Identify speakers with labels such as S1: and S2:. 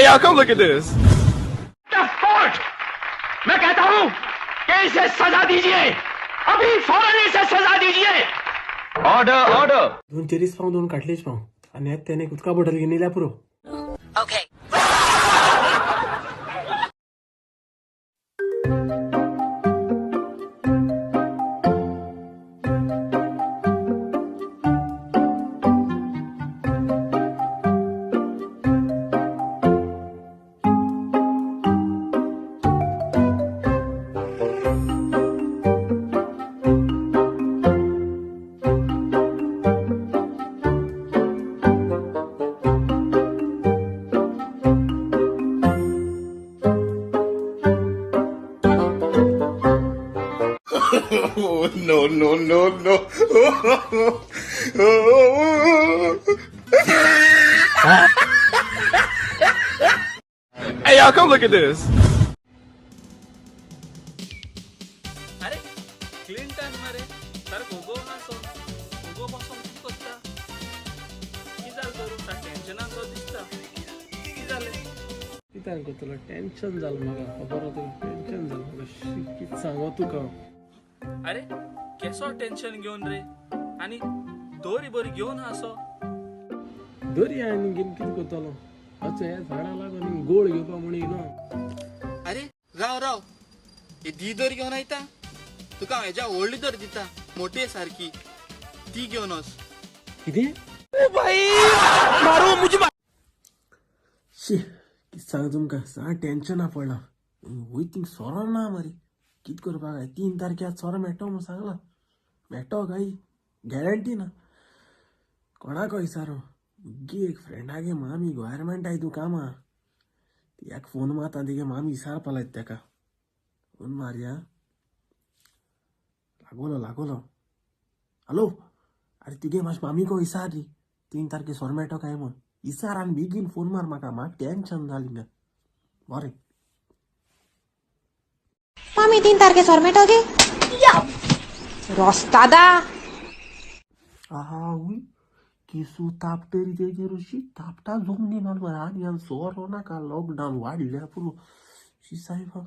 S1: Hey, y'all, come look at this.
S2: मैं कहता हूं कि इसे सजा दीजिए, अभी फौरन इसे सजा दीजिए. Order order.
S3: 2 चेरीज पाव 2 कटलेट पाव आणि त्याने उदका बॉटल घेऊन येयल्या पुरो.
S4: Okay.
S1: Oh, no, no, no, no. Hey, y'all, come look at this.
S5: अरे क्लिंटन मरे तर गोगो हासो गोगो बसून कित करता की जाल करून ता टेन्शनान तो दिसता की जाले
S3: कित्याक गो तुला टेन्शन जालें म्हाका खबर आहा तुका टेन्शन जालें म्हाका कितें सांगो तुका.
S5: अरे केसो टेन्शन घेवन रे आणि दोरी बरी घेवन हासो
S3: दोरी आनी घेवन कितें करतलो अच्छा ह्या झाडां लागून गोळ घेवपा म्हणी न्हू.
S5: अरे राव राव हे दी दोरी घेवन आयता तुका हांव हेज्या व्हडली दोर दिता मोठी सारकी ती घेवन वच.
S3: कितें शी कितें सांग तुमकां सा टेन्शना पडला वयतींग सोरो ना मरे कितें करपाक जाय 3 तारखेक सोरो मेळटो म्हूण सांगला मेळटो काय गॅरंटी ना कोणाक विचारो मुगे एक फ्रेंडागे मामी गव्हर्मेंट आय तूं कामा तियाक फोन मारता तिगे मामी विचारपा लायत तेका फोन मारया लागोलो हॅलो अरे तुगे म्हाज मामी को विचार रे 3 तारखेक सोरो मेळटो काय म्हूण विचार आनी बेगीन फोन मार म्हाका टेन्शन जालें हिंगा बरें.
S6: Mami 3 तारखे सोरमेटोगे रोस्तादा
S3: आवय केसू तापतरी तेजेर अशी तापता जमली माल आनी सोरो नाका लॉकडावन वाडल्या पुरो शी सायबा